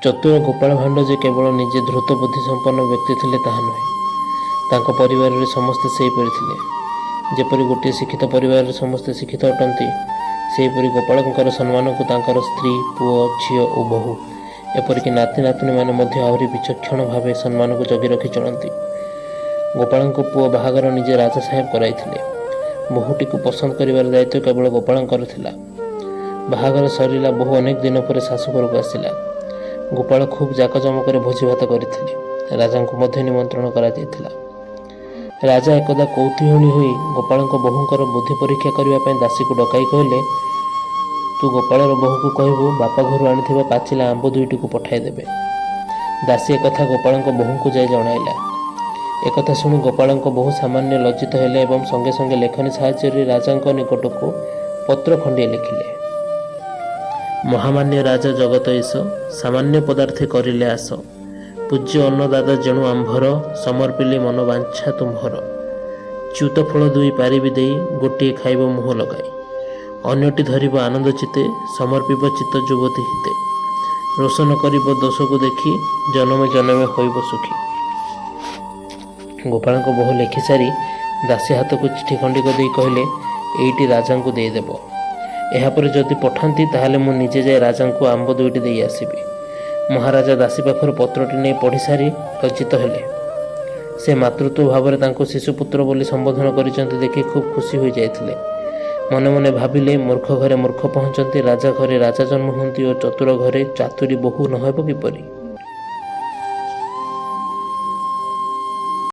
ଚତୁର ଗୋପାଳ ଭାଣ୍ଡ ଯେ କେବଳ ନିଜେ ଧୃତ ବୁଦ୍ଧି ସମ୍ପନ୍ନ ବ୍ୟକ୍ତି ଥିଲେ ତାହା ନୁହେଁ, ତାଙ୍କ ପରିବାରରେ ସମସ୍ତେ ସେହିପରି ଥିଲେ। ଯେପରି ଗୋଟିଏ ଶିକ୍ଷିତ ପରିବାରରେ ସମସ୍ତେ ଶିକ୍ଷିତ ଅଟନ୍ତି, ସେହିପରି ଗୋପାଳଙ୍କର ସମ୍ମାନକୁ ତାଙ୍କର ସ୍ତ୍ରୀ, ପୁଅ, ଝିଅ ଓ ବୋହୂ ଏପରିକି ନାତି ନାତୁଣୀମାନେ ମଧ୍ୟ ଆହୁରି ବିଚକ୍ଷଣ ଭାବେ ସମ୍ମାନକୁ ଜଗି ରଖି ଚଳନ୍ତି। ଗୋପାଳଙ୍କ ପୁଅ ବାହାଘର ନିଜେ ରାଜା ସାହେବ କରାଇଥିଲେ। ବୋହୂଟିକୁ ପସନ୍ଦ କରିବାର ଦାୟିତ୍ୱ କେବଳ ଗୋପାଳଙ୍କର ଥିଲା। ବାହାଘର ସରିଲା, ବୋହୂ ଅନେକ ଦିନ ପରେ ଶାଶୁଘରକୁ ଆସିଲା। ଗୋପାଳ ଖୁବ୍ ଜାକଜମକରେ ଭୋଜିଭାତ କରିଥିଲେ। ରାଜାଙ୍କୁ ମଧ୍ୟ ନିମନ୍ତ୍ରଣ କରାଯାଇଥିଲା। ରାଜା ଏକଦା କୌତୂହଳୀ ହୋଇ ଗୋପାଳଙ୍କ ବୋହୂଙ୍କର ବୁଦ୍ଧି ପରୀକ୍ଷା କରିବା ପାଇଁ ଦାସୀକୁ ଡକାଇ କହିଲେ, ତୁ ଗୋପାଳର ବୋହୂକୁ କହିବୁ ବାପା ଘରୁ ଆଣିଥିବା ପାଚିଲା ଆମ୍ବ ଦୁଇଟିକୁ ପଠାଇଦେବେ। ଦାସୀ ଏକଥା ଗୋପାଳଙ୍କ ବୋହୂଙ୍କୁ ଯାଇ ଜଣାଇଲା। ଏକଥା ଶୁଣି ଗୋପାଳଙ୍କ ବୋହୂ ସାମାନ୍ୟ ଲଜ୍ଜିତ ହେଲେ ଏବଂ ସଙ୍ଗେ ସଙ୍ଗେ ଲେଖନୀ ସାହାଯ୍ୟରେ ରାଜାଙ୍କ ନିକଟକୁ ପତ୍ର ଖଣ୍ଡିଏ ଲେଖିଲେ। ମହାମାନ୍ୟ ରାଜା ଜଗତ ଈଶ, ସାମାନ୍ୟ ପଦାର୍ଥେ କରିଲେ ଆସ। ପୂଜ୍ୟ ଅନ୍ନଦାତା ଯେଣୁ ଆମ୍ଭର, ସମର୍ପିଲେ ମନବାଞ୍ଛା ତୁମ୍ଭର। ଚ୍ୟୁତ ଫଳ ଦୁଇ ପାରିବି ଦେଇ, ଗୋଟିଏ ଖାଇବ ମୁହଁ ଲଗାଇ। ଅନ୍ୟଟି ଧରିବ ଆନନ୍ଦ ଚିତ୍ତେ, ସମର୍ପିବ ଚିତ୍ତ ଯୁବତୀ ହିତେ। ରୋଷ ନ କରିବ ଦୋଷକୁ ଦେଖି, ଜନମେ ଜନମେ ହୋଇବ ସୁଖୀ। ଗୋପାଳଙ୍କ ବୋହୂ ଲେଖିସାରି ଦାସୀ ହାତକୁ ଚିଠି ଖଣ୍ଡିକ ଦେଇ କହିଲେ, ଏଇଟି ରାଜାଙ୍କୁ ଦେଇଦେବ। ଏହାପରେ ଯଦି ପଠାନ୍ତି ତାହେଲେ ମୁଁ ନିଜେ ଯାଇ ରାଜାଙ୍କୁ ଆମ୍ବ ଦୁଇଟି ଦେଇ ଆସିବି। ମହାରାଜା ଦାସୀ ପାଖରୁ ପତ୍ରଟି ନେଇ ପଢ଼ିସାରି ଲଜ୍ଜିତ ହେଲେ। ସେ ମାତୃତ୍ୱ ଭାବରେ ତାଙ୍କୁ ଶିଶୁପୁତ୍ର ବୋଲି ସମ୍ବୋଧନ କରିଛନ୍ତି ଦେଖି ଖୁବ୍ ଖୁସି ହୋଇଯାଇଥିଲେ। ମନେ ମନେ ଭାବିଲେ, ମୂର୍ଖ ଘରେ ମୂର୍ଖ ପହଞ୍ଚନ୍ତି, ରାଜା ଘରେ ରାଜା ଜନ୍ମ ହୁଅନ୍ତି ଓ ଚତୁର ଘରେ ଚାତୁରୀ ବୋହୂ ନ ହେବ କିପରି?